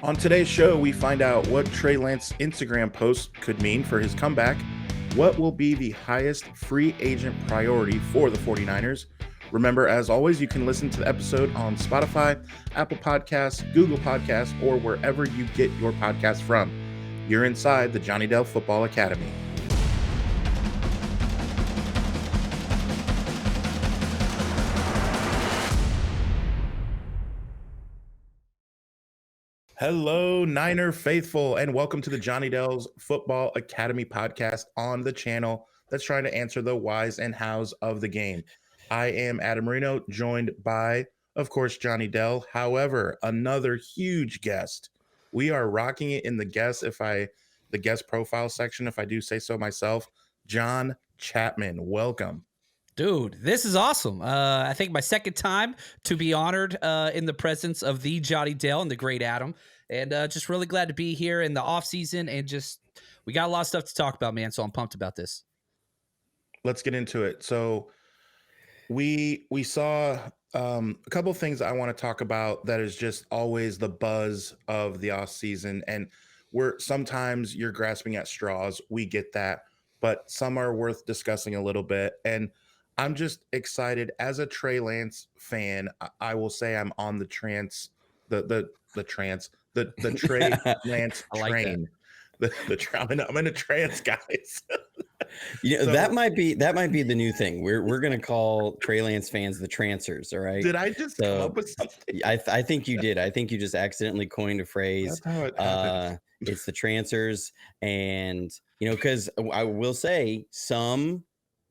On today's show, we find out what Trey Lance Instagram post could mean for his comeback, what will be the highest free agent priority for the 49ers. Remember, as always, you can listen to the episode on Spotify, Apple Podcasts, Google Podcasts, or wherever you get your podcasts from. You're inside the Johnny Dell Football Academy. Hello, Niner faithful, and welcome to the Johnny Dell's Football Academy podcast on the channel that's trying to answer the whys and hows of the game. I am Adam Marino, joined by, of course, Johnny Dell. However, another huge guest. We are rocking it in the guest profile section, if I do say so myself. John Chapman, welcome. Dude, this is awesome. I think my second time to be honored in the presence of the Johnny Dell and the great Adam. And just really glad to be here in the off season. And just, we got a lot of stuff to talk about, man. So I'm pumped about this. Let's get into it. So we saw a couple of things I want to talk about that is just always the buzz of the off season. And sometimes you're grasping at straws. We get that, but some are worth discussing a little bit. And I'm just excited as a Trey Lance fan. I will say I'm on the Trey Lance train. I'm in a trance, guys. That might be the new thing. We're gonna call Trey Lance fans the Trancers. All right. Did I just come up with something? I think you did. I think you just accidentally coined a phrase. That's how it happens. It's the Trancers, and because I will say some,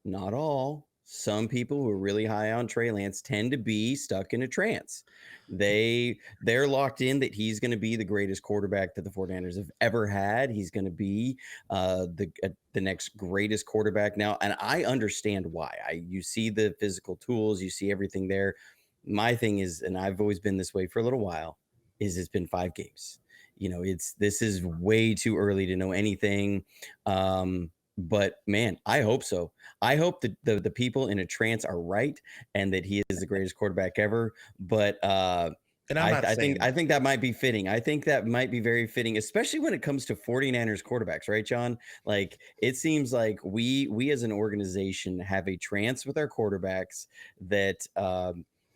not all. Some people who are really high on Trey Lance tend to be stuck in a trance. They're locked in that he's going to be the greatest quarterback that the 49ers have ever had. He's going to be the next greatest quarterback now. And I understand why. You see the physical tools, you see everything there. My thing is, and I've always been this way for a little while, is it's been 5 games. This is way too early to know anything. But man, I hope so. I hope that the people in a trance are right and that he is the greatest quarterback ever. But I think that might be fitting. I think that might be very fitting, especially when it comes to 49ers quarterbacks, right, John? Like, it seems like we as an organization have a trance with our quarterbacks that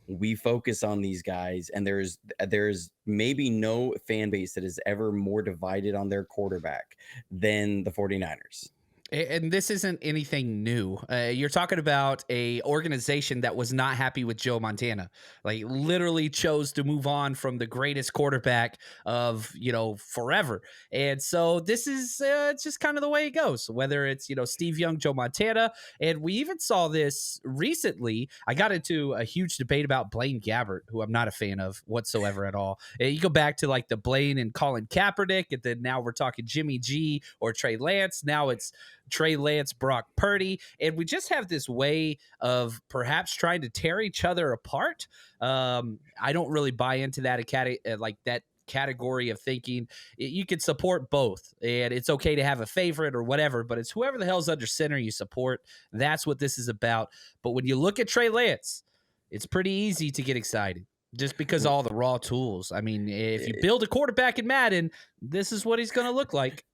we focus on these guys, and there's maybe no fan base that is ever more divided on their quarterback than the 49ers. And this isn't anything new. You're talking about a organization that was not happy with Joe Montana, like literally chose to move on from the greatest quarterback of, forever. And so this is it's just kind of the way it goes, whether it's, Steve Young, Joe Montana. And we even saw this recently. I got into a huge debate about Blaine Gabbert, who I'm not a fan of whatsoever at all. You go back to like the Blaine and Colin Kaepernick, and then now we're talking Jimmy G or Trey Lance. Now it's Trey Lance, Brock Purdy, and we just have this way of perhaps trying to tear each other apart. I don't really buy into that category of thinking. You can support both, and it's okay to have a favorite or whatever, but it's whoever the hell's under center you support. That's what this is about. But when you look at Trey Lance, it's pretty easy to get excited just because of all the raw tools. I mean, if you build a quarterback in Madden, this is what he's going to look like.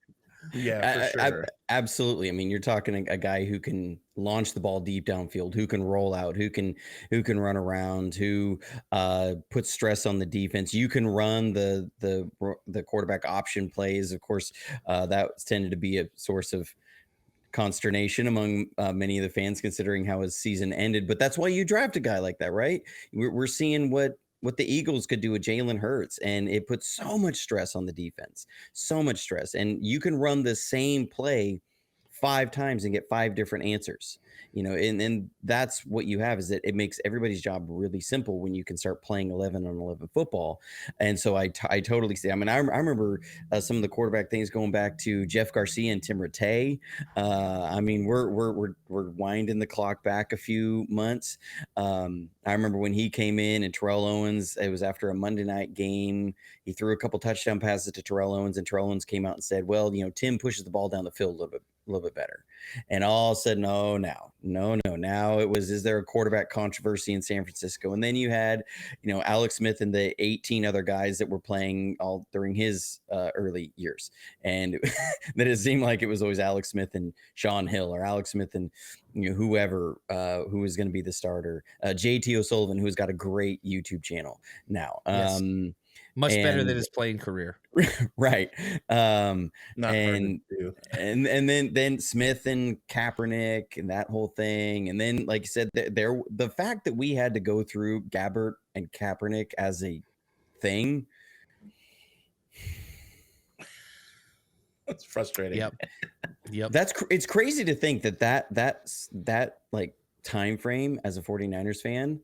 Yeah, for sure. Absolutely. I mean, you're talking a guy who can launch the ball deep downfield, who can roll out, who can run around, who puts stress on the defense. You can run the quarterback option plays. Of course, that's tended to be a source of consternation among many of the fans, considering how his season ended. But that's why you draft a guy like that, right? We're seeing what the Eagles could do with Jalen Hurts, and it puts so much stress on the defense, so much stress. And you can run the same play 5 times and get 5 different answers, and that's what you have, is that it makes everybody's job really simple when you can start playing 11 on 11 football. And so I totally see. I mean, I remember some of the quarterback things going back to Jeff Garcia and Tim Rattay. I mean, we're winding the clock back a few months. I remember when he came in and Terrell Owens, it was after a Monday night game. He threw a couple touchdown passes to Terrell Owens, and Terrell Owens came out and said, well, Tim pushes the ball down the field a little bit better. And all of a sudden, oh, now now. No. Now it was, is there a quarterback controversy in San Francisco? And then you had, Alex Smith and the 18 other guys that were playing all during his early years. And that it seemed like it was always Alex Smith and Sean Hill, or Alex Smith and whoever who was going to be the starter. JT O'Sullivan, who's got a great YouTube channel now. Yes. Much better than his playing career. Right. Not hard And to do. and then Smith and Kaepernick and that whole thing. And then, like you said, the fact that we had to go through Gabbert and Kaepernick as a thing. It's frustrating. Yep. It's crazy to think that like time frame as a 49ers fan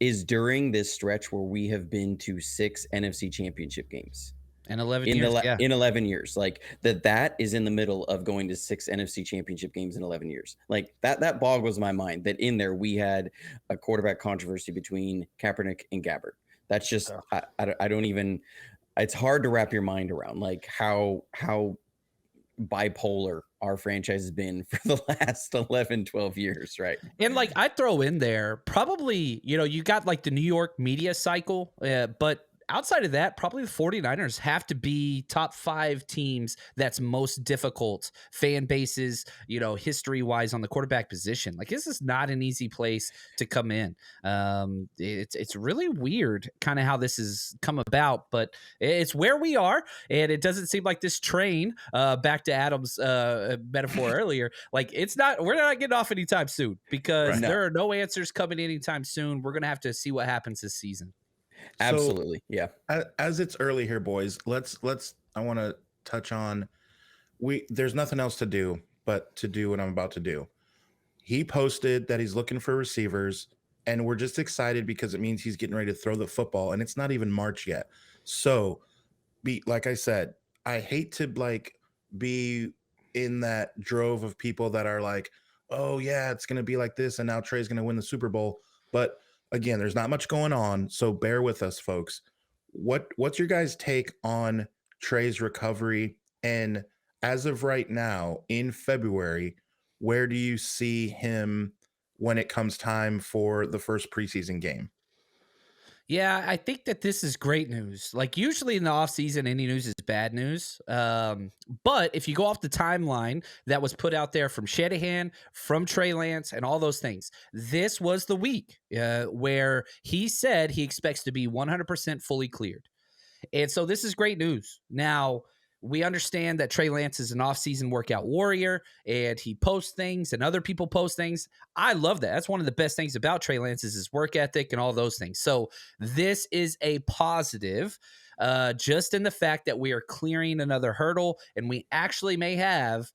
is during this stretch where we have been to 6 NFC championship games. In 11 years, in 11 years, like that is in the middle of going to 6 NFC championship games in 11 years. Like that boggles my mind that in there we had a quarterback controversy between Kaepernick and Gabbert. That's just, I don't even, it's hard to wrap your mind around like how bipolar our franchise has been for the last 11, 12 years. Right. And like I throw in there probably, you got like the New York media cycle, but outside of that, probably the 49ers have to be top 5 teams that's most difficult fan bases, history-wise on the quarterback position. Like this is not an easy place to come in. It's really weird kind of how this has come about, but it's where we are, and it doesn't seem like this train, back to Adam's metaphor earlier, like we're not getting off anytime soon because there are no answers coming anytime soon. We're going to have to see what happens this season. Absolutely. So, yeah. As it's early here, boys, I want to touch on, there's nothing else to do but to do what I'm about to do. He posted that he's looking for receivers, and we're just excited because it means he's getting ready to throw the football, and it's not even March yet. So, like I said, I hate to be in that drove of people that are like, oh yeah, it's going to be like this, and now Trey's going to win the Super Bowl. But again, there's not much going on, so bear with us, folks. What's your guys' take on Trey's recovery? And as of right now, in February, where do you see him when it comes time for the first preseason game? Yeah, I think that this is great news. Like usually in the offseason, any news is bad news. But if you go off the timeline that was put out there from Shanahan, from Trey Lance, and all those things, this was the week where he said he expects to be 100% fully cleared. And so this is great news. Now, we understand that Trey Lance is an off-season workout warrior, and he posts things, and other people post things. I love that. That's one of the best things about Trey Lance is his work ethic and all those things. So this is a positive, just in the fact that we are clearing another hurdle, and we actually may have,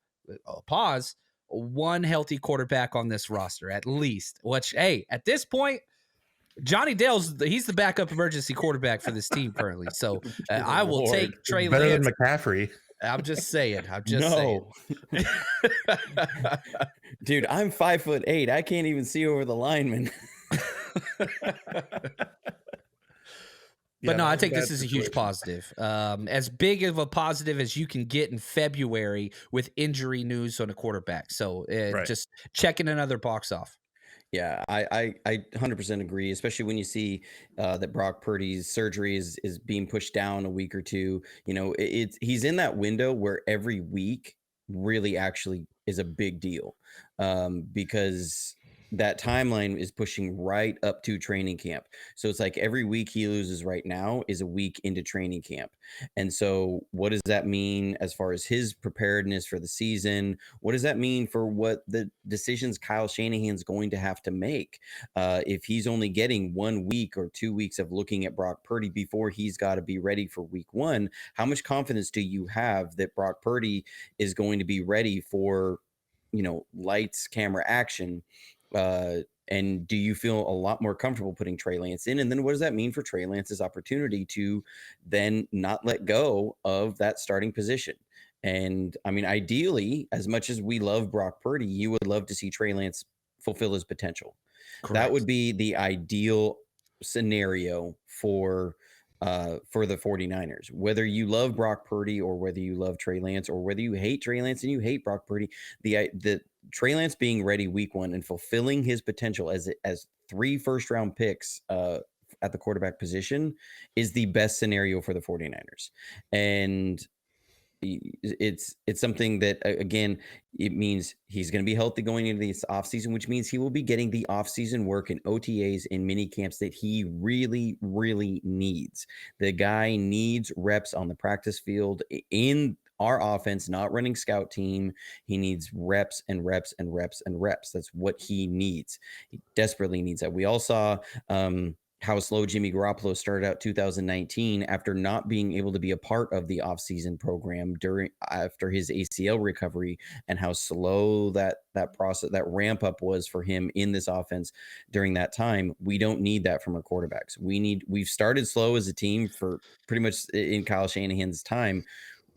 one healthy quarterback on this roster at least. Which, hey, at this point, Johnny he's the backup emergency quarterback for this team currently. So I will take Trey Better Lance. than McCaffrey. I'm just saying. Saying. Dude, I'm 5'8". I can't even see over the lineman. But no, I think this is a huge positive. As big of a positive as you can get in February with injury news on a quarterback. So just checking another box off. Yeah, I 100% agree, especially when you see that Brock Purdy's surgery is being pushed down a week or two. He's in that window where every week really actually is a big deal because that timeline is pushing right up to training camp. So it's like every week he loses right now is a week into training camp. And so what does that mean as far as his preparedness for the season? What does that mean for what the decisions Kyle Shanahan's going to have to make? If he's only getting 1 week or 2 weeks of looking at Brock Purdy before he's got to be ready for week 1, how much confidence do you have that Brock Purdy is going to be ready for, lights, camera, action? And do you feel a lot more comfortable putting Trey Lance in? And then what does that mean for Trey Lance's opportunity to then not let go of that starting position? And I mean, ideally, as much as we love Brock Purdy, you would love to see Trey Lance fulfill his potential. Correct. That would be the ideal scenario for the 49ers. Whether you love Brock Purdy or whether you love Trey Lance or whether you hate Trey Lance and you hate Brock Purdy, Trey Lance being ready week 1 and fulfilling his potential as 3 first-round picks at the quarterback position is the best scenario for the 49ers. And it's something that, again, it means he's going to be healthy going into this offseason, which means he will be getting the offseason work and OTAs and mini camps that he really, really needs. The guy needs reps on the practice field in our offense, not running scout team. He needs reps and reps and reps and reps. That's what he needs. He desperately needs that. We all saw how slow Jimmy Garoppolo started out 2019 after not being able to be a part of the offseason program after his ACL recovery, and how slow that process, that ramp up was for him in this offense during that time. We don't need that from our quarterbacks. We've started slow as a team for pretty much in Kyle Shanahan's time.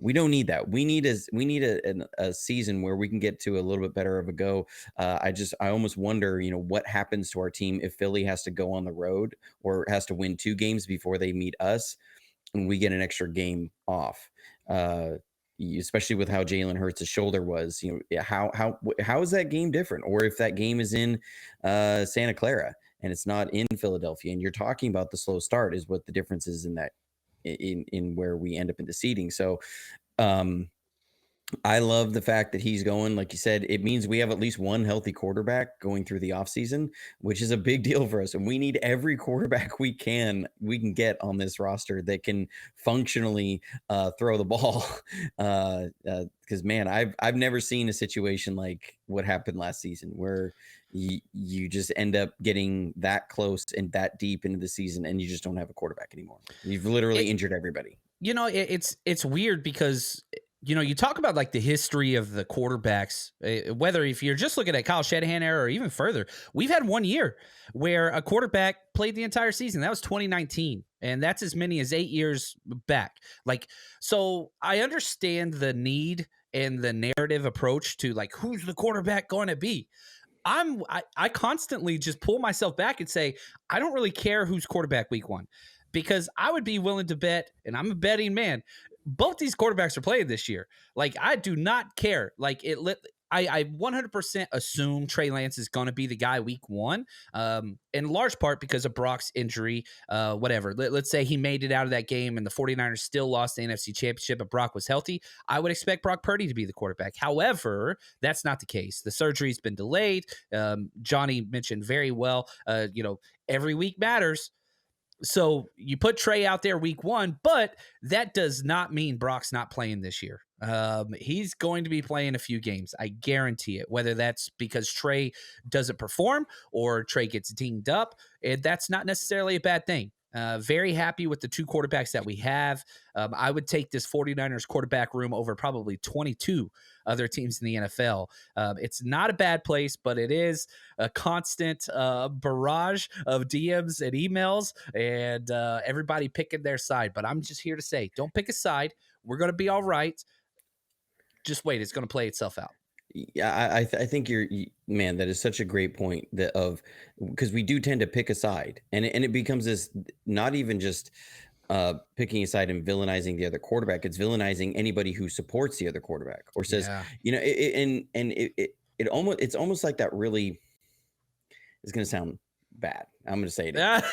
We don't need that. We need a season where we can get to a little bit better of a go. I almost wonder, what happens to our team if Philly has to go on the road or has to win 2 games before they meet us, and we get an extra game off. Especially with how Jalen Hurts' shoulder was, how is that game different? Or if that game is in Santa Clara and it's not in Philadelphia, and you're talking about the slow start, is what the difference is in that. In where we end up in the seeding. So I love the fact that he's going, like you said, it means we have at least one healthy quarterback going through the offseason, which is a big deal for us. And we need every quarterback we can get on this roster that can functionally throw the ball. Because man, I've never seen a situation like what happened last season where you just end up getting that close and that deep into the season and you just don't have a quarterback anymore. You've literally injured everybody. It's weird because you talk about like the history of the quarterbacks, whether if you're just looking at Kyle Shanahan era or even further, we've had 1 year where a quarterback played the entire season. That was 2019. And that's as many as 8 years back. So I understand the need and the narrative approach to like, who's the quarterback going to be? I constantly just pull myself back and say, I don't really care who's quarterback week 1, because I would be willing to bet, and I'm a betting man, both these quarterbacks are playing this year. Like, I do not care. I 100% assume Trey Lance is going to be the guy week 1, in large part because of Brock's injury, whatever. Let's say he made it out of that game and the 49ers still lost the NFC Championship, but Brock was healthy. I would expect Brock Purdy to be the quarterback. However, that's not the case. The surgery's been delayed. Johnny mentioned very well, every week matters. So you put Trey out there week 1, but that does not mean Brock's not playing this year. He's going to be playing a few games. I guarantee it, whether that's because Trey doesn't perform or Trey gets dinged up. That's not necessarily a bad thing. Very happy with the 2 quarterbacks that we have. I would take this 49ers quarterback room over probably 22 other teams in the NFL. It's not a bad place, but it is a constant barrage of DMs and emails and everybody picking their side. But I'm just here to say, don't pick a side. We're going to be all right. Just wait. It's going to play itself out. Yeah, I think man, that is such a great point because we do tend to pick a side, and it becomes this, not even just picking a side and villainizing the other quarterback. It's villainizing anybody who supports the other quarterback or says, it's almost like that. Really, it's going to sound bad. I'm going to say it.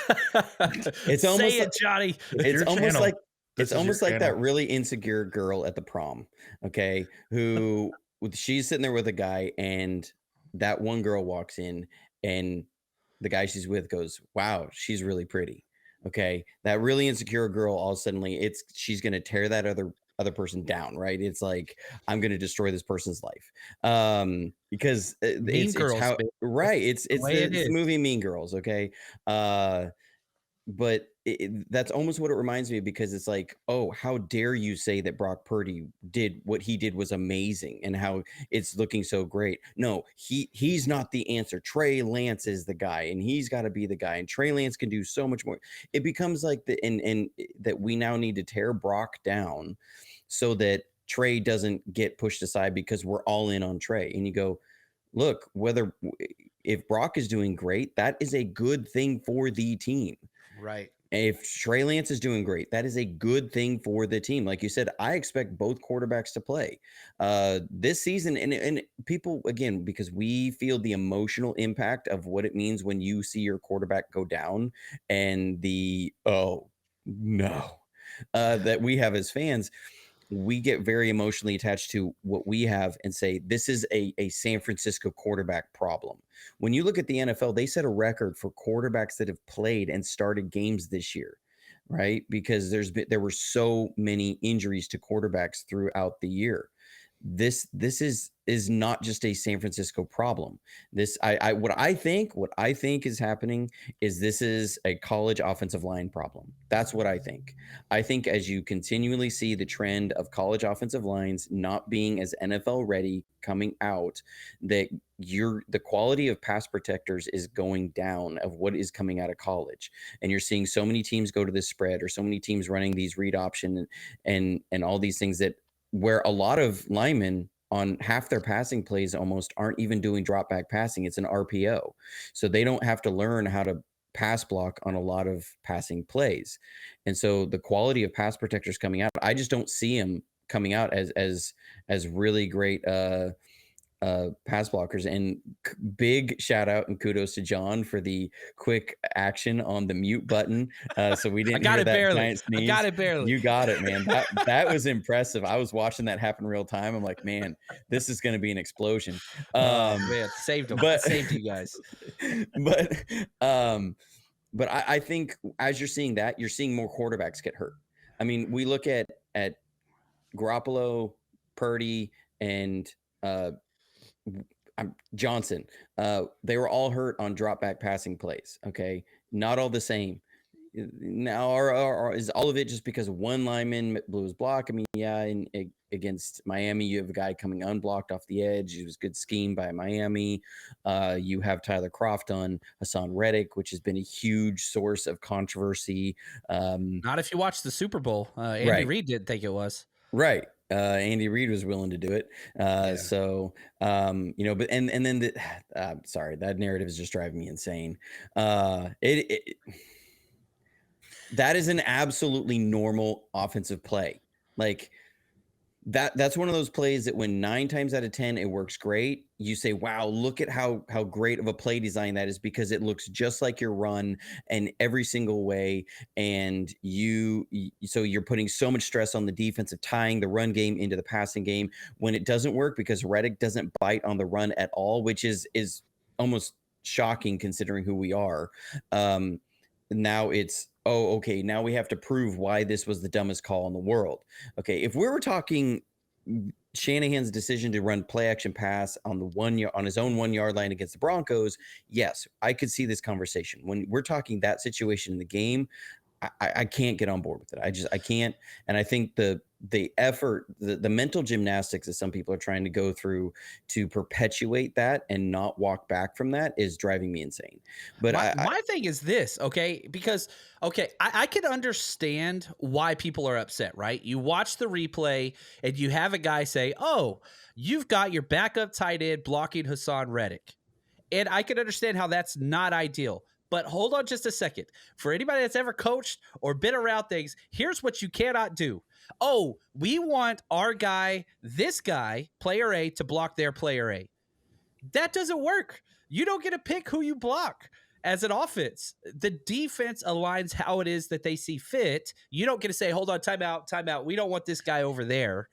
It's almost say it, Johnny. It's almost like that really insecure girl at the prom, okay, who she's sitting there with a guy, and that one girl walks in, and the guy she's with goes, "Wow, she's really pretty." Okay, that really insecure girl, all suddenly, she's going to tear that other person down, right? It's like, I'm going to destroy this person's life, because Mean Girls, it's how, right? It's the movie Mean Girls, okay. But that's almost what it reminds me of, because it's like, oh, how dare you say that Brock Purdy did what he did was amazing and how it's looking so great. No, he's not the answer. Trey Lance is the guy, and he's got to be the guy, and Trey Lance can do so much more. It becomes like and that we now need to tear Brock down so that Trey doesn't get pushed aside because we're all in on Trey. And you go, look, if Brock is doing great, that is a good thing for the team. Right. If Trey Lance is doing great, that is a good thing for the team. Like you said, I expect both quarterbacks to play this season. And people, again, because we feel the emotional impact of what it means when you see your quarterback go down and the, oh, no, that we have as fans, we get very emotionally attached to what we have and say, this is a San Francisco quarterback problem. When you look at the NFL, they set a record for quarterbacks that have played and started games this year, right? Because there were so many injuries to quarterbacks throughout the year. This is not just a San Francisco problem. What I think is happening is this is a college offensive line problem. That's what I think. I think as you continually see the trend of college offensive lines not being as NFL ready coming out, that the quality of pass protectors is going down of what is coming out of college. And you're seeing so many teams go to this spread, or so many teams running these read option and all these things that where a lot of linemen on half their passing plays almost aren't even doing drop back passing. It's an RPO. So they don't have to learn how to pass block on a lot of passing plays. And so the quality of pass protectors coming out, I just don't see them coming out as really great pass blockers. And big shout out and kudos to John for the quick action on the mute button. So we didn't hear that giant sneeze. I got it barely. You got it, man. That was impressive. I was watching that happen real time. I'm like, man, this is going to be an explosion. Man, saved them. Saved you guys. But I think as you're seeing that, you're seeing more quarterbacks get hurt. I mean, we look at Garoppolo, Purdy, and Johnson. They were all hurt on drop back passing plays. Okay, not all the same. Now, or is all of it just because one lineman blew his block? I mean, yeah, against Miami, you have a guy coming unblocked off the edge. It was good scheme by Miami. You have Tyler Kroft on Hassan Reddick, which has been a huge source of controversy. Not if you watch the Super Bowl. Andy Reid didn't think it was. Right. Andy Reid was willing to do it. So, but and then sorry, that narrative is just driving me insane. That is an absolutely normal offensive play. Like that's one of those plays that when 9 times out of 10 it works great, you say, wow, look at how great of a play design that is, because it looks just like your run and every single way. And so you're putting so much stress on the defense of tying the run game into the passing game when it doesn't work because Reddick doesn't bite on the run at all, which is almost shocking considering who we are. Now it's, oh, okay, now we have to prove why this was the dumbest call in the world. Okay, if we were talking Shanahan's decision to run play action pass on on his own 1 yard line against the Broncos, yes, I could see this conversation. When we're talking that situation in the game, I can't get on board with it. I can't. And I think the effort, the mental gymnastics that some people are trying to go through to perpetuate that and not walk back from that is driving me insane. But my thing is this, okay? Because, okay, I can understand why people are upset, right? You watch the replay and you have a guy say, oh, you've got your backup tight end blocking Hassan Reddick. And I can understand how that's not ideal. But hold on just a second. For anybody that's ever coached or been around things, here's what you cannot do. Oh, we want our guy, this guy, player A, to block their player A. That doesn't work. You don't get to pick who you block as an offense. The defense aligns how it is that they see fit. You don't get to say, hold on, timeout. We don't want this guy over there.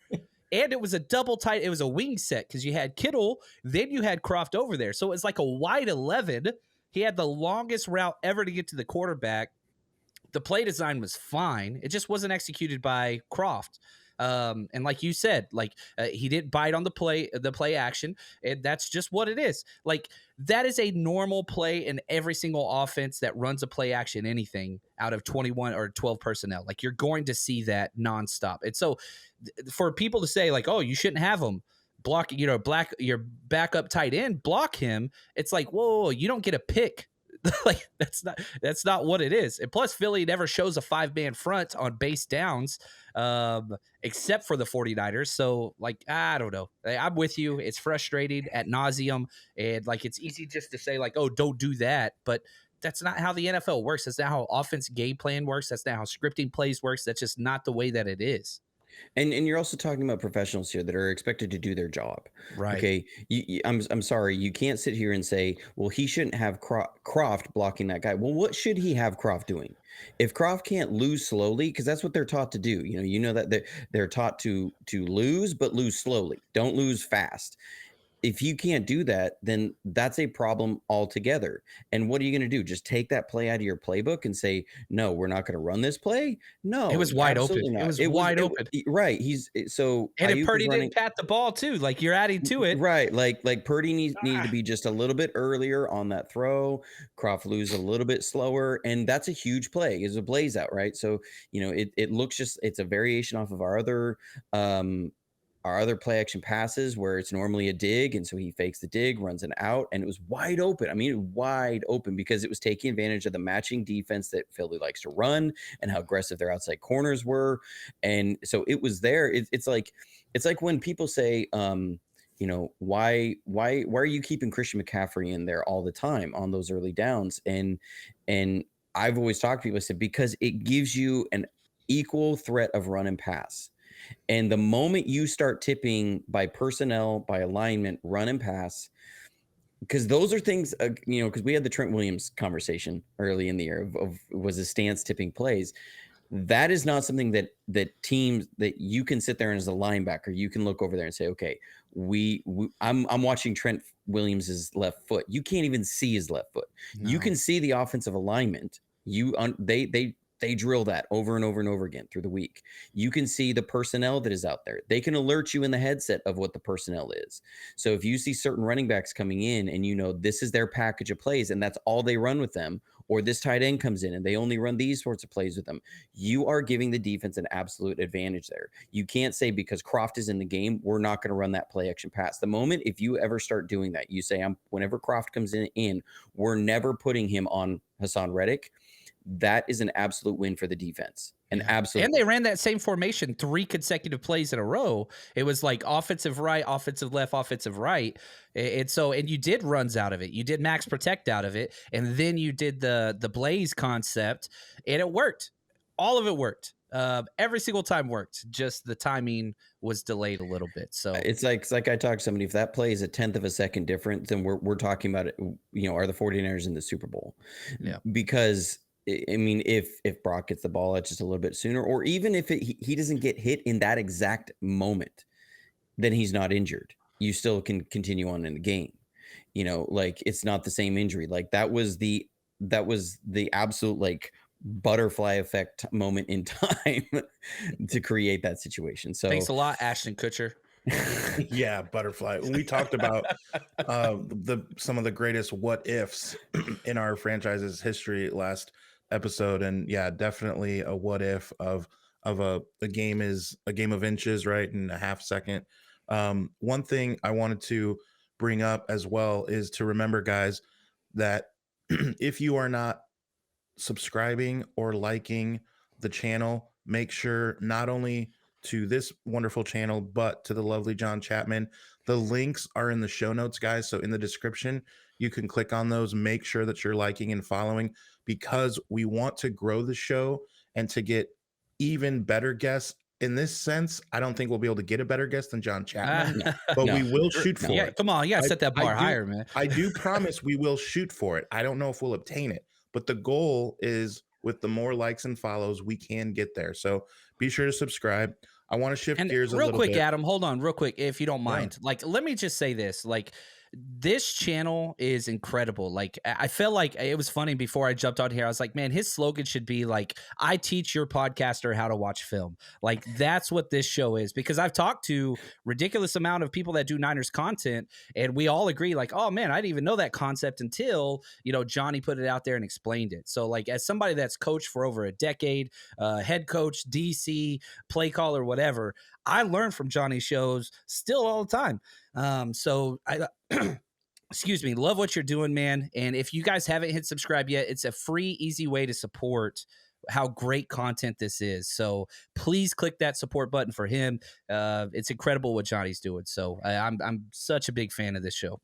And it was a double tight. It was a wing set because you had Kittle, then you had Kroft over there. So it was like a wide 11. He had the longest route ever to get to the quarterback. The play design was fine. It just wasn't executed by Kroft. And like you said, he didn't bite on the play action, and that's just what it is. Like that is a normal play in every single offense that runs a play action anything out of 21 or 12 personnel. Like you're going to see that nonstop. And so for people to say like, oh, you shouldn't have him block, your backup tight end, block him. It's like, whoa, you don't get a pick. Like that's not what it is. And plus Philly never shows a 5-man front on base downs, except for the 49ers. So like, I don't know. I'm with you. It's frustrating ad nauseum. And like, it's easy just to say like, oh, don't do that. But that's not how the NFL works. That's not how offense game plan works. That's not how scripting plays works. That's just not the way that it is. And you're also talking about professionals here that are expected to do their job. Right. Okay, I'm sorry, you can't sit here and say, well, he shouldn't have Croft blocking that guy. Well, what should he have Croft doing? If Croft can't lose slowly, because that's what they're taught to do. You know that they're taught to lose, but lose slowly. Don't lose fast. If you can't do that, then that's a problem altogether. And what are you going to do? Just take that play out of your playbook and say, no, we're not going to run this play? It No, was wide open. absolutely not. It was wide It, open. right. So And if Ayuk was Purdy running. didn't pat the ball too, like you're adding to it. Right. Like Purdy needed to be just a little bit earlier on that throw. Croft lose a little bit slower. And that's a huge play. It's a blaze out, right? So, it looks it's a variation off of our other play action passes where it's normally a dig. And so he fakes the dig, runs an out, and it was wide open. I mean, wide open because it was taking advantage of the matching defense that Philly likes to run and how aggressive their outside corners were. And so it was there. It's like when people say, why are you keeping Christian McCaffrey in there all the time on those early downs? And I've always talked to people, I said, because it gives you an equal threat of run and pass. And the moment you start tipping by personnel, by alignment, run and pass, because those are things, because we had the Trent Williams conversation early in the year of was his stance tipping plays. That is not something that teams that you can sit there and as a linebacker, you can look over there and say, okay, I'm watching Trent Williams's left foot. You can't even see his left foot. No. You can see the offensive alignment. They drill that over and over and over again through the week. You can see the personnel that is out there. They can alert you in the headset of what the personnel is. So if you see certain running backs coming in and this is their package of plays and that's all they run with them, or this tight end comes in and they only run these sorts of plays with them, you are giving the defense an absolute advantage there. You can't say because Croft is in the game, we're not going to run that play action pass. The moment if you ever start doing that, you say, whenever Croft comes in, we're never putting him on Hassan Reddick. That is an absolute win for the defense. An absolute. And they ran that same formation 3 consecutive plays in a row. It was like offensive right, offensive left, offensive right. And you did runs out of it. You did max protect out of it. And then you did the blaze concept and it worked. All of it worked. Every single time worked. Just the timing was delayed a little bit. So it's like I talked to somebody, if that play is a 1/10 of a second different, then we're talking about it, are the 49ers in the Super Bowl? Yeah. Because I mean, if Brock gets the ball out just a little bit sooner, or even if he doesn't get hit in that exact moment, then he's not injured. You still can continue on in the game. Like it's not the same injury. Like that was the absolute like butterfly effect moment in time to create that situation. So thanks a lot, Ashton Kutcher. Yeah, butterfly. When we talked about some of the greatest what ifs in our franchise's history last episode, and yeah, definitely a what if of a game is a game of inches, right, in a half second. One thing I wanted to bring up as well is to remember, guys, that if you are not subscribing or liking the channel, make sure not only to this wonderful channel, but to the lovely John Chapman. The links are in the show notes, guys. So in the description, you can click on those. Make sure that you're liking and following because we want to grow the show and to get even better guests. In this sense, I don't think we'll be able to get a better guest than John Chapman, but we will shoot for it. Come on, you gotta set that bar higher, man. I do promise we will shoot for it. I don't know if we'll obtain it, but the goal is with the more likes and follows, we can get there. So be sure to subscribe. I want to shift gears a little bit. Real quick, Adam, hold on real quick, if you don't mind. Yeah. Like, let me just say this. Like, this channel is incredible. Like, I feel like it was funny before I jumped on here. I was like, man, his slogan should be like, I teach your podcaster how to watch film. Like, that's what this show is, because I've talked to ridiculous amount of people that do Niners content, and we all agree like, oh man, I didn't even know that concept until, Johnny put it out there and explained it. So like, as somebody that's coached for over a decade, head coach, DC, play caller, whatever, I learn from Johnny's shows still all the time. So I, excuse me, love what you're doing, man. And if you guys haven't hit subscribe yet, it's a free, easy way to support how great content this is. So please click that support button for him. It's incredible what Johnny's doing. So I'm such a big fan of this show.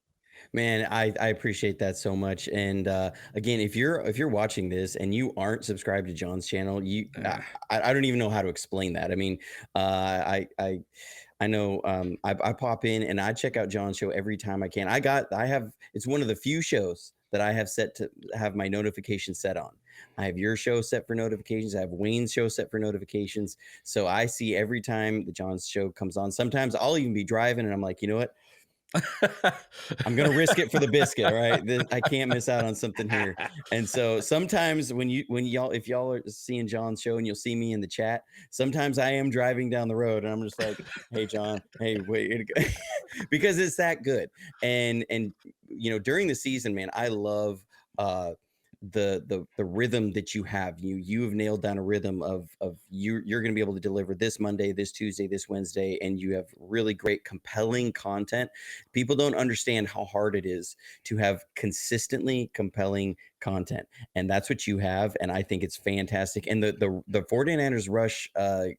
Man, I appreciate that so much. And again, if you're watching this and you aren't subscribed to John's channel, I don't even know how to explain that. I mean, I know I pop in and I check out John's show every time I can. I have it's one of the few shows that I have set to have my notifications set on. I have your show set for notifications. I have Wayne's show set for notifications. So I see every time the John's show comes on. Sometimes I'll even be driving and I'm like, you know what? I'm gonna risk it for the biscuit, right? I can't miss out on something here. And so sometimes when y'all if y'all are seeing John's show and you'll see me in the chat, sometimes I am driving down the road and I'm just like, hey John, hey, wait, because it's that good. And during the season, man, I love the rhythm that you have. You have nailed down a rhythm of you're going to be able to deliver this Monday, this Tuesday, this Wednesday, and you have really great compelling content. People don't understand how hard it is to have consistently compelling content, and that's what you have, and I think it's fantastic. And the 49ers rush uh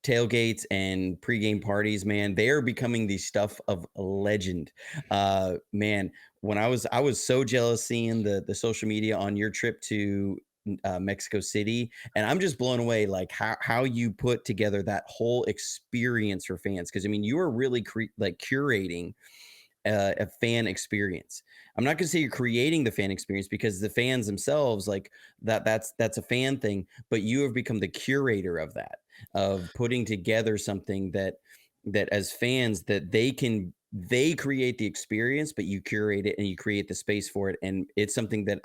tailgates and pregame parties, man, they are becoming the stuff of legend. Man, when I was so jealous seeing the social media on your trip to Mexico City, and I'm just blown away, like how you put together that whole experience for fans. Because I mean, you are really curating a fan experience. I'm not going to say you're creating the fan experience because the fans themselves, like that's a fan thing, but you have become the curator of that, of putting together something that as fans that they create the experience, but you curate it and you create the space for it. And it's something that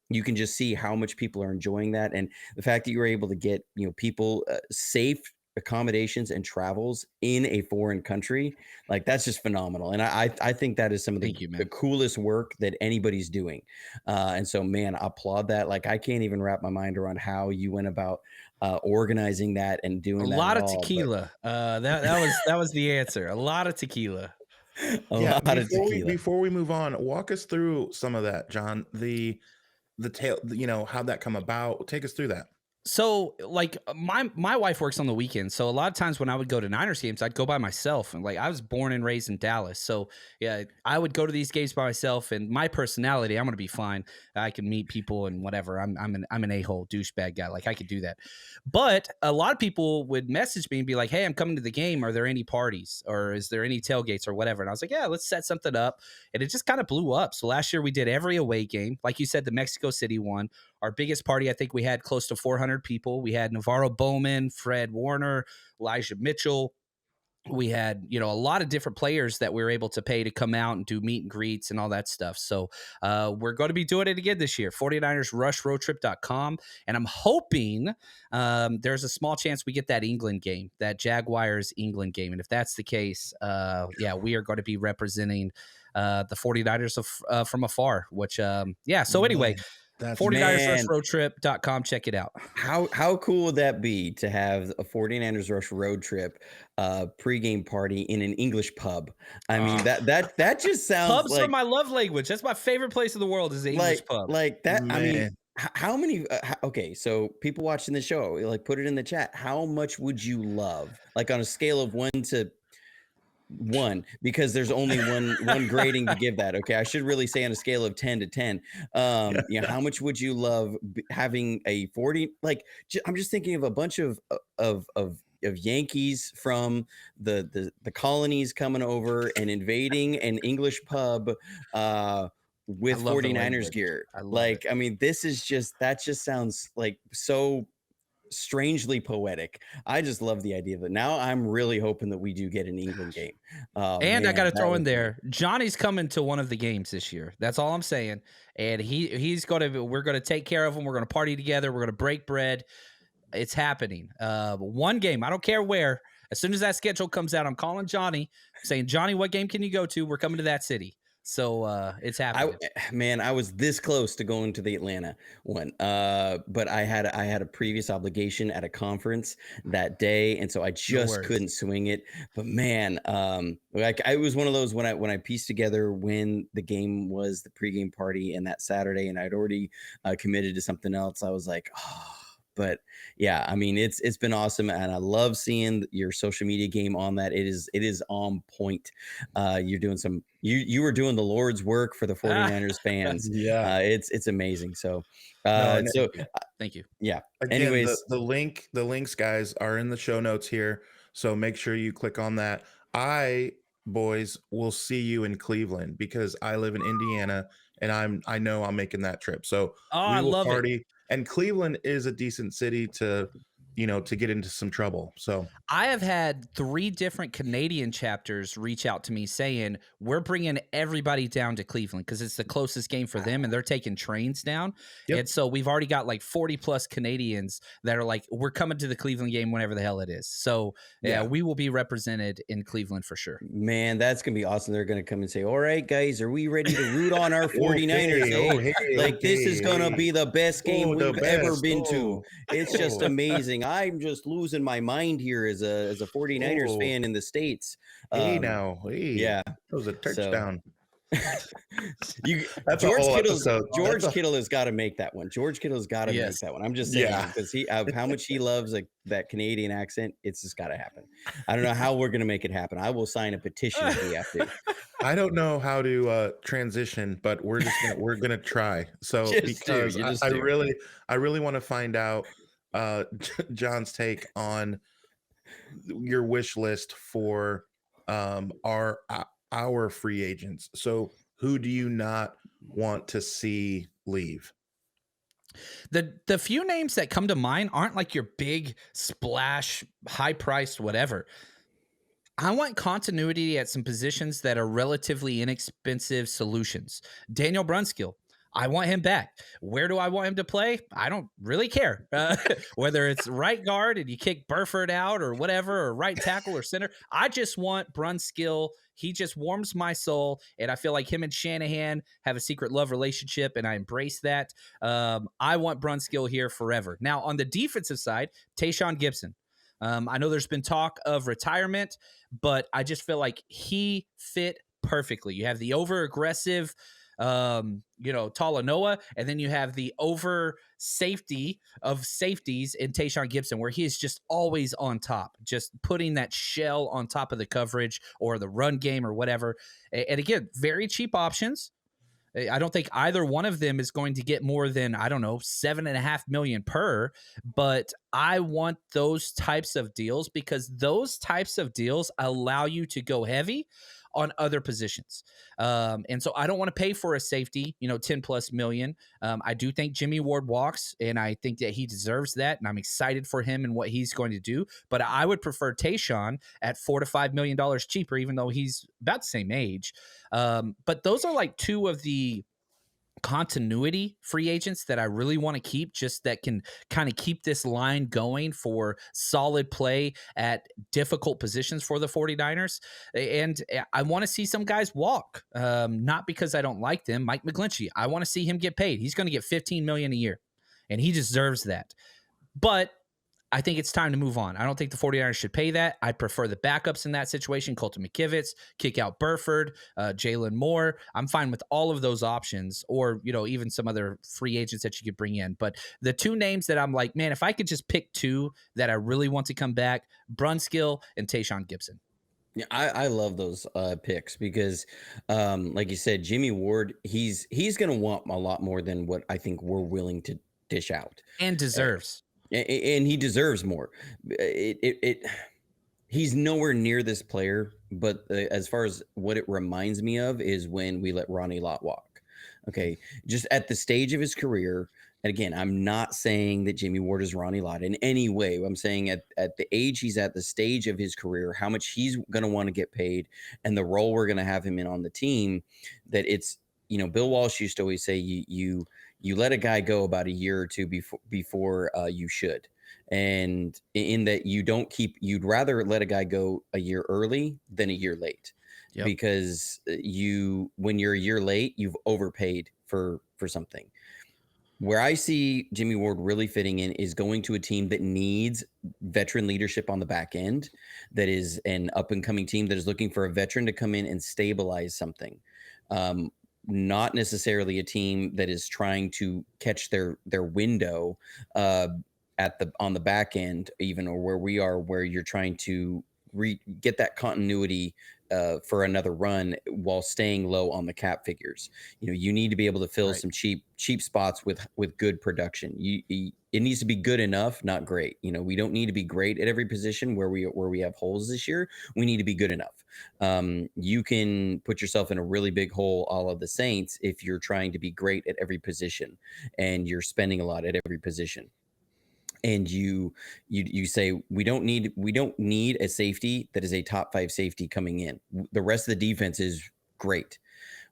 you can just see how much people are enjoying that. And the fact that you were able to get, people safe accommodations and travels in a foreign country, like that's just phenomenal. And I think that is some of Thank you, the man. coolest work that anybody's doing. And so, man, I applaud that. Like, I can't even wrap my mind around how you went about organizing that and A doing that at lot of all. But tequila. That was the answer. A lot of tequila. a Yeah, lot of tequila. before we move on, walk us through some of that, John. The tail, how'd that come about? Take us through that. So like my wife works on the weekends, so a lot of times when I would go to Niners games, I'd go by myself. And like I was born and raised in Dallas, so yeah, I would go to these games by myself. And my personality, I'm gonna be fine. I can meet people and whatever. I'm an a-hole douchebag guy. Like I could do that. But a lot of people would message me and be like, "Hey, I'm coming to the game. Are there any parties or is there any tailgates or whatever?" And I was like, "Yeah, let's set something up." And it just kind of blew up. So last year we did every away game, like you said, the Mexico City one. Our biggest party, I think we had close to 400 people. We had Navarro Bowman, Fred Warner, Elijah Mitchell. We had, a lot of different players that we were able to pay to come out and do meet and greets and all that stuff. So we're going to be doing it again this year. 49ersrushroadtrip.com. And I'm hoping there's a small chance we get that England game, that Jaguars England game. And if that's the case, we are going to be representing the 49ers from afar, which, So anyway, Man, that's 49ersrushroadtrip.com. Check it out. How cool would that be to have a 49ers Rush road trip pregame party in an English pub? I mean, that just sounds Pubs are like my love language. That's my favorite place in the world is the English pub. like that. I mean, man. how many okay, so people watching the show, like, put it in the chat. How much would you love, like, on a scale of 1 to 1, because there's only one grading to give that. Okay, I should really say on a scale of 10 to 10. How much would you love having a 40? Like, I'm just thinking of a bunch of Yankees from the colonies coming over and invading an English pub with I love the 49ers language. gear. I love it. Like, I mean, that just sounds like so strangely poetic. I just love the idea of it. Now I'm really hoping that we do get an England game. Oh And I got man, to that throw in would be there, Johnny's coming to one of the games this year. That's all I'm saying. And we're going to take care of him. We're going to party together. We're going to break bread. It's happening. One game. I don't care where. As soon as that schedule comes out, I'm calling Johnny, saying, "Johnny, what game can you go to? We're coming to that city." So it's happening. I was this close to going to the Atlanta one, but I had a previous obligation at a conference that day, and so I No just worries. couldn't swing it. But man, like, I was one of those when I pieced together when the game was, the pregame party, and that Saturday, and I'd already committed to something else. I was like, oh, But yeah, I mean, it's been awesome, and I love seeing your social media game on that. It is on point. You're doing you were doing the Lord's work for the 49ers fans. Yeah. It's amazing. So No, and so Thank you. yeah. again, Anyways, the links, guys, are in the show notes here. So make sure you click on that. I, boys, will see you in Cleveland because I live in Indiana and I know I'm making that trip. So Oh, we I will love it. party. And Cleveland is a decent city to, to get into some trouble. So I have had 3 different Canadian chapters reach out to me saying, we're bringing everybody down to Cleveland because it's the closest game for them and they're taking trains down. Yep. And so we've already got like 40 plus Canadians that are like, we're coming to the Cleveland game whenever the hell it is. So yeah, we will be represented in Cleveland for sure. man, that's gonna be awesome. They're gonna come and say, all right, guys, are we ready to root on our 49ers? This is gonna be the best game we've ever been to. It's just amazing. I'm just losing my mind here as a 49ers fan in the States. Hey, Yeah. That was a touchdown. That's George a whole Kittle. episode. George Kittle has got to make that one. George Kittle's got to make Yes. that one. I'm just saying Yeah. because of how much he loves that Canadian accent. It's just got to happen. I don't know how we're gonna make it happen. I will sign a petition if we have to. I don't know how to transition, but we're gonna try. So because I really want to find out John's take on your wish list for our free agents. So who do you not want to see leave? The few names that come to mind aren't like your big splash, high priced, whatever. I want continuity at some positions that are relatively inexpensive solutions. Daniel Brunskill, I want him back. Where do I want him to play? I don't really care. Whether it's right guard and you kick Burford out or whatever, or right tackle or center. I just want Brunskill. He just warms my soul, and I feel like him and Shanahan have a secret love relationship, and I embrace that. I want Brunskill here forever. Now, on the defensive side, Tayshaun Gibson. I know there's been talk of retirement, but I just feel like he fit perfectly. You have the over aggressive, Talanoa, and then you have the over safety of safeties in Tayshaun Gibson, where he is just always on top, just putting that shell on top of the coverage or the run game or whatever. And again, very cheap options. I don't think either one of them is going to get more than, I don't know, $7.5 million per, but I want those types of deals because those types of deals allow you to go heavy on other positions. And so I don't want to pay for a safety, 10 plus million. I do think Jimmy Ward walks, and I think that he deserves that. And I'm excited for him and what he's going to do. But I would prefer Tayshaun at $4 to $5 million cheaper, even though he's about the same age. But those are like 2 of the continuity free agents that I really want to keep, just that can kind of keep this line going for solid play at difficult positions for the 49ers. And I want to see some guys walk, not because I don't like them. Mike McGlinchey, I want to see him get paid. He's going to get $15 million a year, and he deserves that. But I think it's time to move on. I don't think the 49ers should pay that. I prefer the backups in that situation. Colton McKivitz, kick out Burford, Jalen Moore. I'm fine with all of those options, or, even some other free agents that you could bring in. But the 2 names that I'm like, man, if I could just pick 2 that I really want to come back, Brunskill and Tayshaun Gibson. Yeah, I love those picks because, like you said, Jimmy Ward, he's going to want a lot more than what I think we're willing to dish out, and deserves. And he deserves more. He's nowhere near this player, but as far as what it reminds me of is when we let Ronnie Lott walk. Okay, just at the stage of his career. And again, I'm not saying that Jimmy Ward is Ronnie Lott in any way. I'm saying at the age he's at, the stage of his career, how much he's going to want to get paid, and the role we're going to have him in on the team. That it's, Bill Walsh used to always say you let a guy go about a year or 2 before you should. And in that you'd rather let a guy go a year early than a year late. Yep. Because when you're a year late, you've overpaid for something. Where I see Jimmy Ward really fitting in is going to a team that needs veteran leadership on the back end, that is an up and coming team that is looking for a veteran to come in and stabilize something. Not necessarily a team that is trying to catch their window on the back end, even, or where we are, where you're trying to get that continuity for another run while staying low on the cap figures. You need to be able to fill some cheap spots with good production. It needs to be good enough, not great. We don't need to be great at every position where we have holes this year. We need to be good enough. You can put yourself in a really big hole, all of the Saints, if you're trying to be great at every position and you're spending a lot at every position. And you say we don't need a safety that is a top 5 safety coming in. The rest of the defense is great.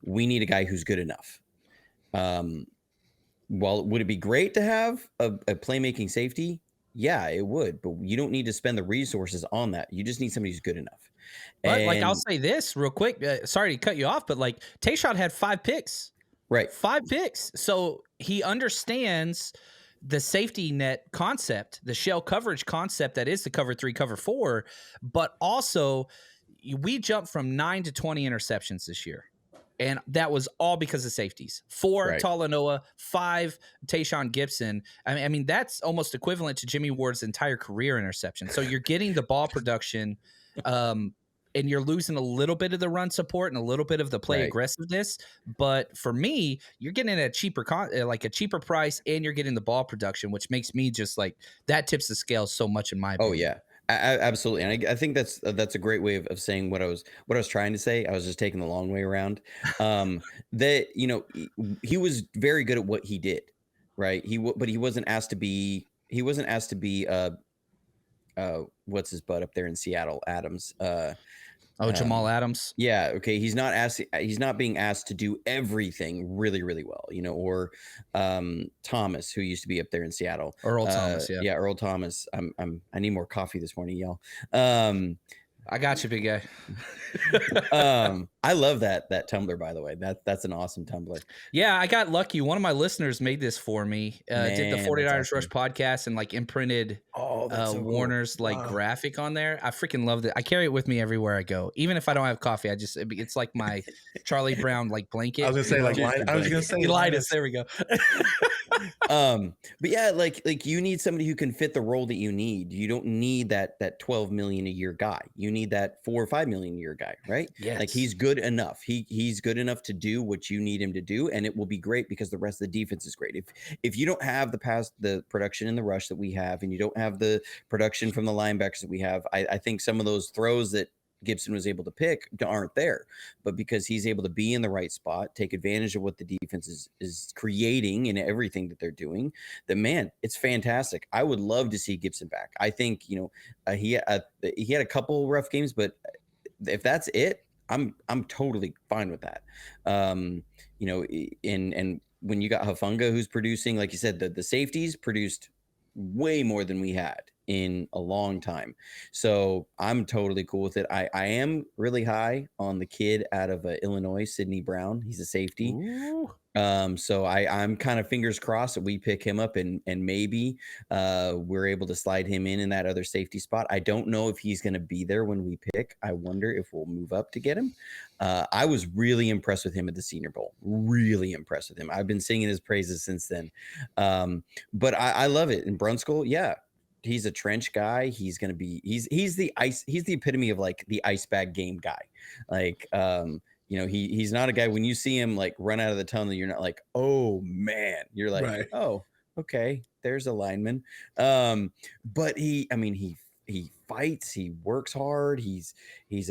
We need a guy who's good enough. While would it be great to have a playmaking safety? Yeah, it would, but you don't need to spend the resources on that. You just need somebody who's good enough. But And like, I'll say this real quick. Sorry to cut you off, but like Tayshaun had 5 picks. right. 5 picks. So he understands the safety net concept, the shell coverage concept that is the cover 3, cover 4, but also we jumped from 9 to 20 interceptions this year. And that was all because of safeties. 4 Talanoa, 5 Tayshaun Gibson. I mean, that's almost equivalent to Jimmy Ward's entire career interception. So you're getting the ball production, and you're losing a little bit of the run support and a little bit of the play aggressiveness. But for me, you're getting a cheaper price, and you're getting the ball production, which makes me just like, that tips the scale so much in my opinion. Oh yeah, absolutely. And I think that's a great way of saying what I was trying to say. I was just taking the long way around. That he was very good at what he did, right? But he wasn't asked to be. What's his butt up there in Seattle? Adams. Jamal Adams. Yeah. Okay. He's not being asked to do everything really, really well, or Thomas, who used to be up there in Seattle. Earl Thomas. Yeah. Earl Thomas. I need more coffee this morning, y'all. I got you, big guy. I love that tumbler, by the way. That's an awesome tumbler. Yeah, I got lucky. One of my listeners made this for me. Did the 49ers awesome. Rush podcast and like imprinted so Warner's cool. like graphic on there. I freaking loved it. I carry it with me everywhere I go. Even if I don't have coffee, it's like my Charlie Brown like blanket. I was gonna say Linus. There we go. But yeah, like you need somebody who can fit the role that you need. You don't need that 12 million a year guy. You need that 4 or 5 million a year guy, right? Yes. Like he's good enough. He's good enough to do what you need him to do, and it will be great because the rest of the defense is great. If you don't have the production in the rush that we have, and you don't have the production from the linebackers that we have, I think some of those throws that Gibson was able to pick aren't there. But because he's able to be in the right spot, take advantage of what the defense is creating in everything that they're doing, then man, it's fantastic. I would love to see Gibson back. I think he had a couple rough games, but if that's it, I'm totally fine with that. And when you got Hufanga, who's producing, like you said, the safeties produced way more than we had in a long time. So I'm totally cool with it. I am really high on the kid out of Illinois, Sidney Brown. He's a safety. Ooh. So I'm kind of fingers crossed that we pick him up and maybe we're able to slide him in that other safety spot. I don't know if he's going to be there when we pick. I wonder if we'll move up to get him. I was really impressed with him at the Senior Bowl. Really impressed with him. I've been singing his praises since then. But I love it. And Brunskill, yeah, he's a trench guy. He's going to be, he's the epitome of like the ice bag game guy. Like, he's not a guy, when you see him like run out of the tunnel, you're not like, oh man, you're like, oh, okay, there's a lineman. But he fights, he works hard, he's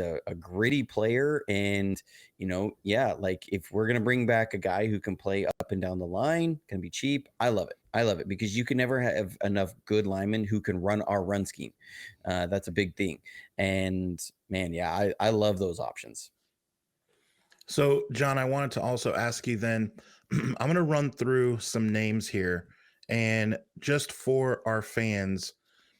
a gritty player. And like if we're gonna bring back a guy who can play up and down the line, can be cheap, I love it because you can never have enough good linemen who can run our run scheme. That's a big thing. And man, yeah, I love those options. So, John, I wanted to also ask you then, I'm going to run through some names here, and just for our fans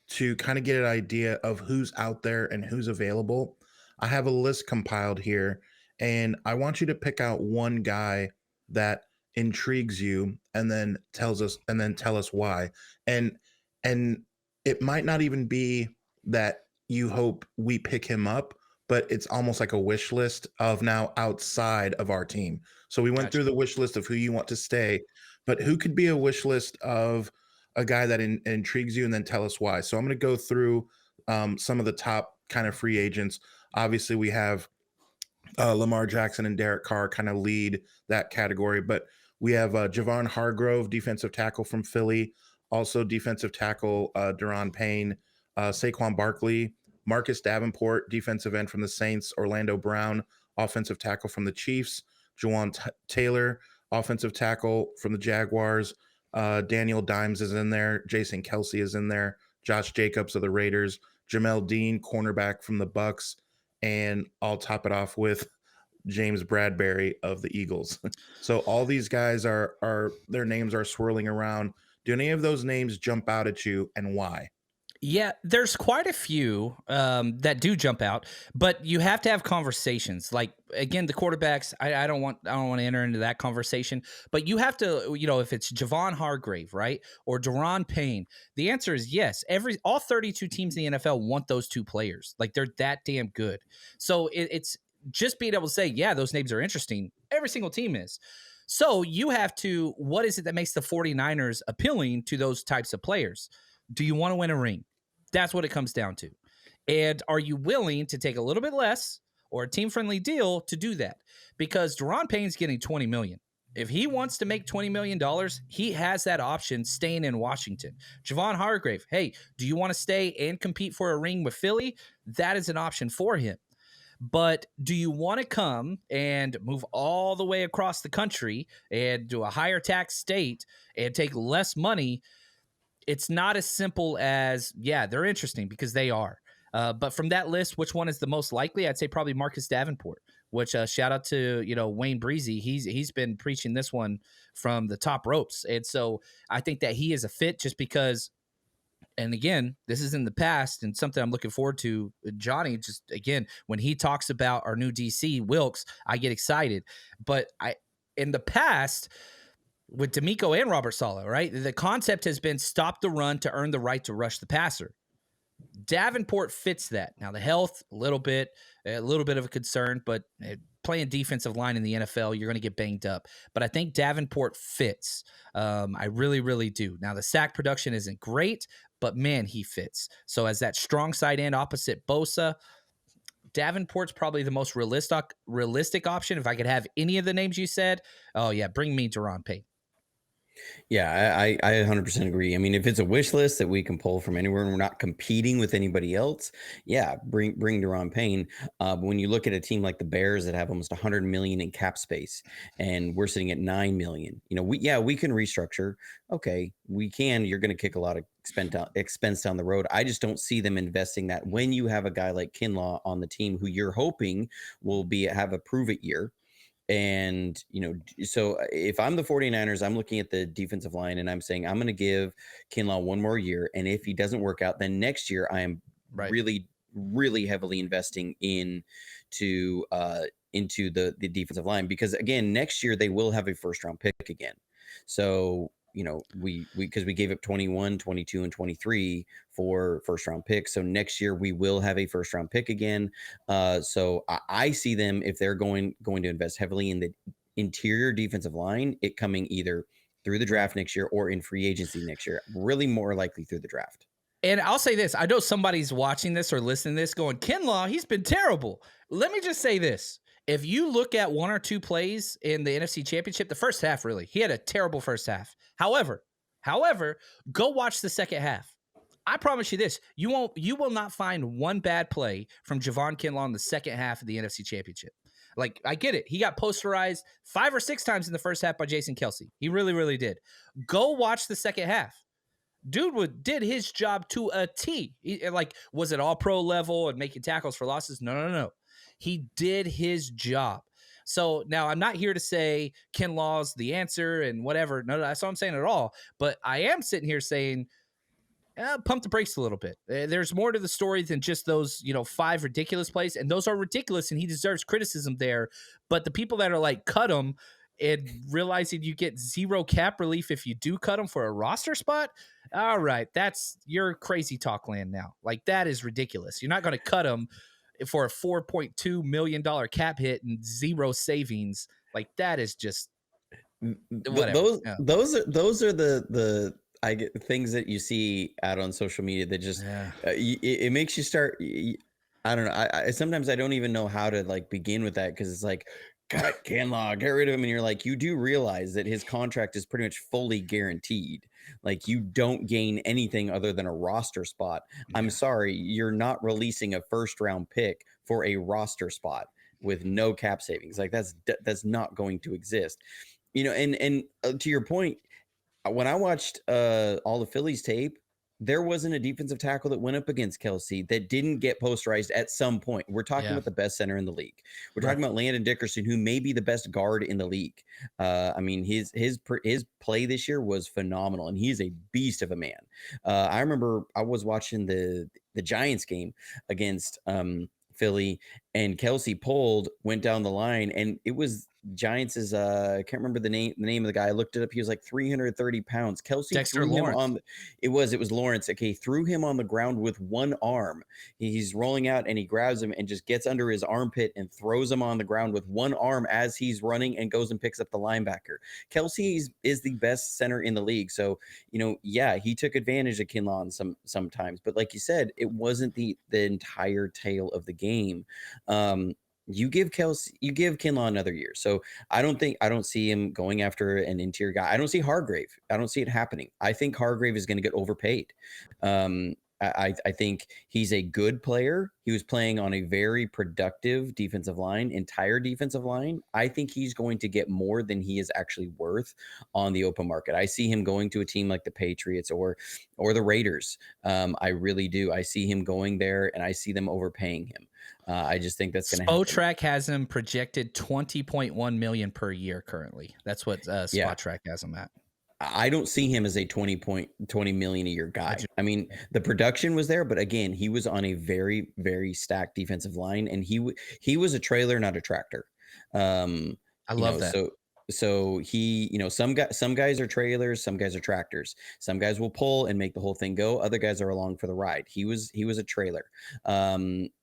to kind of get an idea of who's out there and who's available, I have a list compiled here, and I want you to pick out one guy that intrigues you and then tell us why. And it might not even be that you hope we pick him up, but it's almost like a wish list of now outside of our team. So we went through the wish list of who you want to stay, but who could be a wish list of a guy that intrigues you, and then tell us why. So I'm going to go through some of the top kind of free agents. Obviously, we have Lamar Jackson and Derek Carr kind of lead that category, but we have Javon Hargrove, defensive tackle from Philly, also defensive tackle Deron Payne, Saquon Barkley, Marcus Davenport, defensive end from the Saints, Orlando Brown, offensive tackle from the Chiefs, Juwan Taylor, offensive tackle from the Jaguars, Daniel Dimes is in there, Jason Kelsey is in there, Josh Jacobs of the Raiders, Jamel Dean, cornerback from the Bucks, and I'll top it off with James Bradbury of the Eagles. So all these guys are their names are swirling around. Do any of those names jump out at you, and why? Yeah, there's quite a few that do jump out, but you have to have conversations. Like again, the quarterbacks, I don't want to enter into that conversation, but you have to, if it's Javon Hargrave, right, or Deron Payne, the answer is yes. All 32 teams in the NFL want those two players. Like they're that damn good. So it's just being able to say, yeah, those names are interesting. Every single team is. So you have to, what is it that makes the 49ers appealing to those types of players? Do you want to win a ring? That's what it comes down to. And are you willing to take a little bit less or a team-friendly deal to do that? Because Deron Payne's getting $20 million. If he wants to make $20 million, he has that option staying in Washington. Javon Hargrave, hey, do you want to stay and compete for a ring with Philly? That is an option for him. But do you want to come and move all the way across the country and do a higher tax state and take less money? It's not as simple as, yeah, they're interesting because they are. But from that list, which one is the most likely? I'd say probably Marcus Davenport, which shout out to, Wayne Breezy. He's been preaching this one from the top ropes. And so I think that he is a fit just because, and again, this is in the past and something I'm looking forward to. Johnny, just again, when he talks about our new DC, Wilkes, I get excited. But in the past, with D'Amico and Robert Saleh, right? The concept has been stop the run to earn the right to rush the passer. Davenport fits that. Now the health, a little bit of a concern, but playing defensive line in the NFL, you're going to get banged up. But I think Davenport fits. I really, really do. Now the sack production isn't great, but man, he fits. So as that strong side end opposite Bosa, Davenport's probably the most realistic option. If I could have any of the names you said, oh yeah, bring me Deron Payne. Yeah, I 100% agree. I mean, if it's a wish list that we can pull from anywhere and we're not competing with anybody else, yeah, bring Deron Payne. But when you look at a team like the Bears that have almost 100 million in cap space and we're sitting at 9 million, we can restructure. Okay, we can. You're going to kick a lot of expense down the road. I just don't see them investing that when you have a guy like Kinlaw on the team who you're hoping will have a prove it year. And, so if I'm the 49ers, I'm looking at the defensive line and I'm saying, I'm going to give Kinlaw one more year. And if he doesn't work out, then next year I am really, really heavily investing into the defensive line, because again, next year they will have a first round pick again. So, because we gave up 21, 22, and 23 for first round picks. So next year we will have a first round pick again. So I see them, if they're going to invest heavily in the interior defensive line, it coming either through the draft next year or in free agency next year, really more likely through the draft. And I'll say this, I know somebody's watching this or listening to this going, Kinlaw, he's been terrible. Let me just say this. If you look at one or two plays in the NFC Championship, the first half, really, he had a terrible first half. However, go watch the second half. I promise you this, you will not find one bad play from Javon Kinlaw in the second half of the NFC Championship. Like, I get it. He got posterized 5 or 6 times in the first half by Jason Kelsey. He really, really did. Go watch the second half. Dude did his job to a T. Was it all pro level and making tackles for losses? No. He did his job. So now I'm not here to say Kinlaw's the answer and whatever. No, that's what I'm saying at all. But I am sitting here saying, pump the brakes a little bit. There's more to the story than just those, 5 ridiculous plays. And those are ridiculous and he deserves criticism there. But the people that are like, cut him, and realizing you get 0 cap relief if you do cut him for a roster spot. All right. That's your crazy talk land now. Like, that is ridiculous. You're not going to cut him for a $4.2 million cap hit and 0 savings. Like, that is just whatever. Those are the I get things that you see out on social media that just Yeah. it makes you start. I don't know. Sometimes I don't even know how to like begin with that because it's like, cut Kinlaw, get rid of him, and you're like, you do realize that his contract is pretty much fully guaranteed. Like you don't gain anything other than a roster spot. I'm Yeah. sorry, you're not releasing a first round pick for a roster spot with no cap savings. Like that's not going to exist. And to your point, when I watched all the Phillies tape, there wasn't a defensive tackle that went up against Kelsey that didn't get posterized at some point. We're talking Yeah. about the best center in the league. We're Right. talking about Landon Dickerson, who may be the best guard in the league. I mean, his play this year was phenomenal, and he's a beast of a man. I remember I was watching the Giants game against Philly, and Kelsey went down the line, and it was Giants is I can't remember the name of the guy. I looked it up. He was like 330 pounds. Kelsey Dexter threw him Lawrence. on. It was Lawrence. Okay, threw him on the ground with one arm. He's rolling out and he grabs him and just gets under his armpit and throws him on the ground with one arm as he's running and goes and picks up the linebacker. Kelsey is the best center in the league. So yeah, he took advantage of Kinlaw sometimes, but like you said, it wasn't the entire tale of the game. You give Kinlaw another year. So I don't see him going after an interior guy. I don't see Hargrave. I don't see it happening. I think Hargrave is going to get overpaid. I think he's a good player. He was playing on a very productive entire defensive line. I think he's going to get more than he is actually worth on the open market. I see him going to a team like the Patriots or the Raiders. I really do. I see him going there, and I see them overpaying him. I just think that's going to happen. Spotrac has him projected 20.1 million per year currently. That's what Spotrac has him at. I don't see him as a 20 million a year guy. I mean, the production was there, but again, he was on a very, very stacked defensive line, and he was a trailer, not a tractor. I love that. So he, some guys are trailers, some guys are tractors. Some guys will pull and make the whole thing go. Other guys are along for the ride. He was a trailer.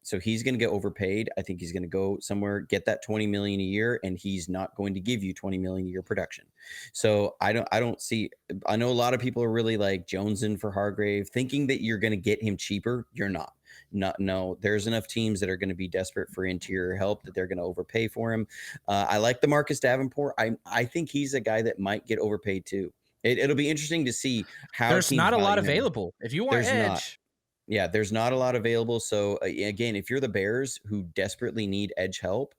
So he's going to get overpaid. I think he's going to go somewhere, get that 20 million a year, and he's not going to give you 20 million a year production. So I know a lot of people are really like jonesing for Hargrave, thinking that you're going to get him cheaper. You're not. No, there's enough teams that are going to be desperate for interior help that they're going to overpay for him. I like the Marcus Davenport. I think he's a guy that might get overpaid too. It'll be interesting to see how there's not a lot value him. available. If you want edge, yeah, there's not a lot available. So again, if you're the Bears who desperately need edge help,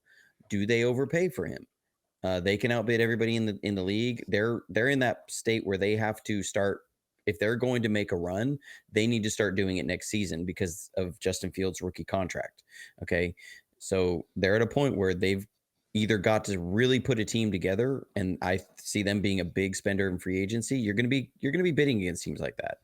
do they overpay for him? They can outbid everybody in the league. They're in that state where they have to start. If they're going to make a run, they need to start doing it next season because of Justin Fields' rookie contract. Okay. So they're at a point where they've either got to really put a team together, and I see them being a big spender in free agency. You're going to be bidding against teams like that.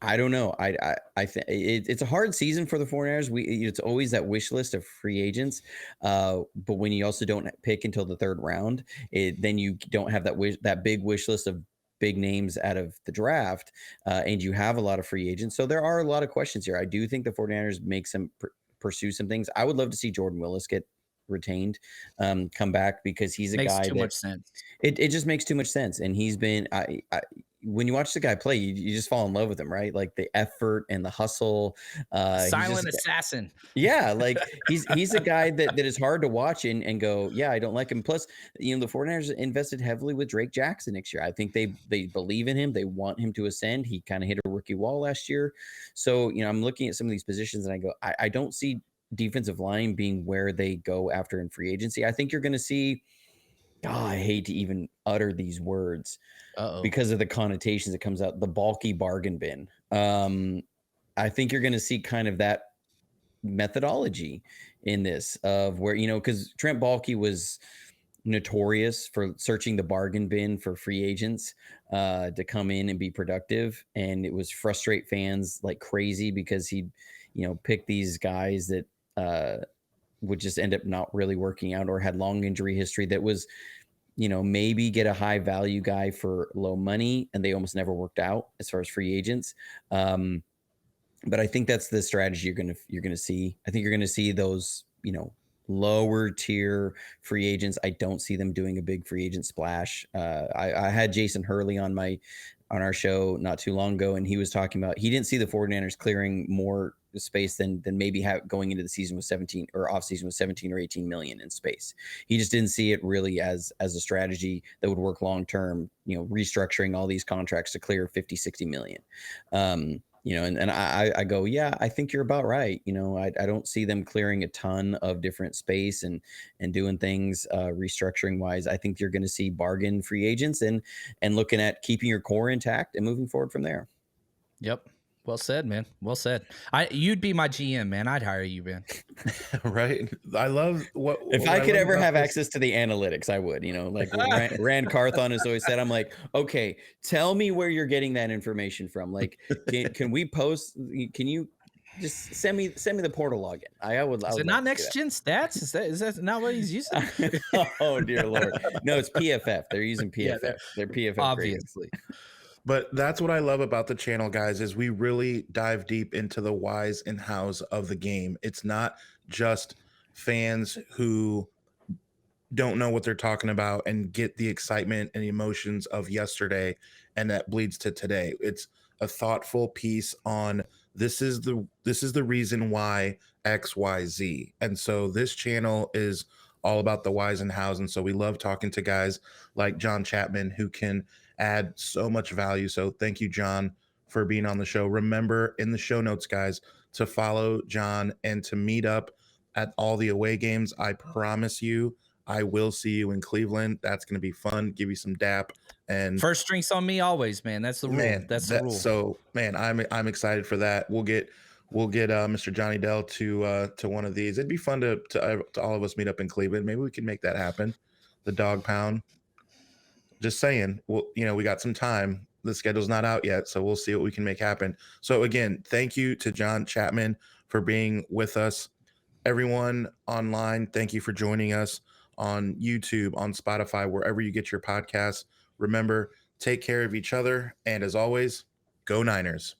I don't know. I think it's a hard season for the 49ers. It's always that wish list of free agents. But when you also don't pick until the third round, then you don't have that big wish list of big names out of the draft, and you have a lot of free agents. So there are a lot of questions here. I do think the 49ers pursue some things. I would love to see Jordan Willis get retained, come back, because he's a guy that much sense. It just makes too much sense. And he's been, when you watch the guy play, you just fall in love with him, right? Like the effort and the hustle. Silent assassin. Yeah, like he's a guy that is hard to watch and go, yeah, I don't like him. Plus, the 49ers invested heavily with Drake Jackson next year. I think they believe in him. They want him to ascend. He kind of hit a rookie wall last year. So, I'm looking at some of these positions and I go, I don't see defensive line being where they go after in free agency. I think you're going to see, I hate to even utter these words because of the connotations that comes out, the bulky bargain bin. I think you're going to see kind of that methodology in this of where, because Trent Baalke was notorious for searching the bargain bin for free agents to come in and be productive. And it was frustrate fans like crazy because he'd, pick these guys that would just end up not really working out or had long injury history that was, maybe get a high value guy for low money, and they almost never worked out as far as free agents. But I think that's the strategy you're gonna see. I think you're gonna see those, lower tier free agents. I don't see them doing a big free agent splash. I had Jason Hurley on my on our show not too long ago, and he was talking about he didn't see the 49ers clearing more space than maybe going into the season with 17 or off season with 17 or 18 million in space. He just didn't see it really as a strategy that would work long term, restructuring all these contracts to clear 50, 60 million. And I go, yeah, I think you're about right. I don't see them clearing a ton of different space and doing things restructuring wise. I think you're going to see bargain free agents and looking at keeping your core intact and moving forward from there. Yep. Well said, man. Well said. You'd be my GM, man. I'd hire you, man. Right. I love if I could ever have access to the analytics, I would, like Rand Carthon has always said, I'm like, okay, tell me where you're getting that information from. Like, can we post, can you just send me the portal login? Is it not next gen stats? Is that not what he's using? Oh dear Lord. No, it's PFF. They're using PFF. Yeah, they're PFF. Obviously. But that's what I love about the channel, guys, is we really dive deep into the whys and hows of the game. It's not just fans who don't know what they're talking about and get the excitement and emotions of yesterday and that bleeds to today. It's a thoughtful piece on this is the reason why XYZ. And so this channel is all about the whys and hows. And so we love talking to guys like John Chapman who can add so much value. So thank you, John, for being on the show. Remember in the show notes, guys, to follow John and to meet up at all the away games. I promise you, I will see you in Cleveland. That's going to be fun. Give you some dap and first drinks on me always, man. That's the rule. Man, that's the rule. So, man, I'm excited for that. We'll get Mr. Johnny Dell to one of these. It'd be fun to all of us meet up in Cleveland. Maybe we can make that happen. The Dog Pound. Just saying. Well, we got some time. The schedule's not out yet, so we'll see what we can make happen. So again, thank you to John Chapman for being with us. Everyone online, thank you for joining us on YouTube, on Spotify, wherever you get your podcasts. Remember, take care of each other. And as always, go Niners.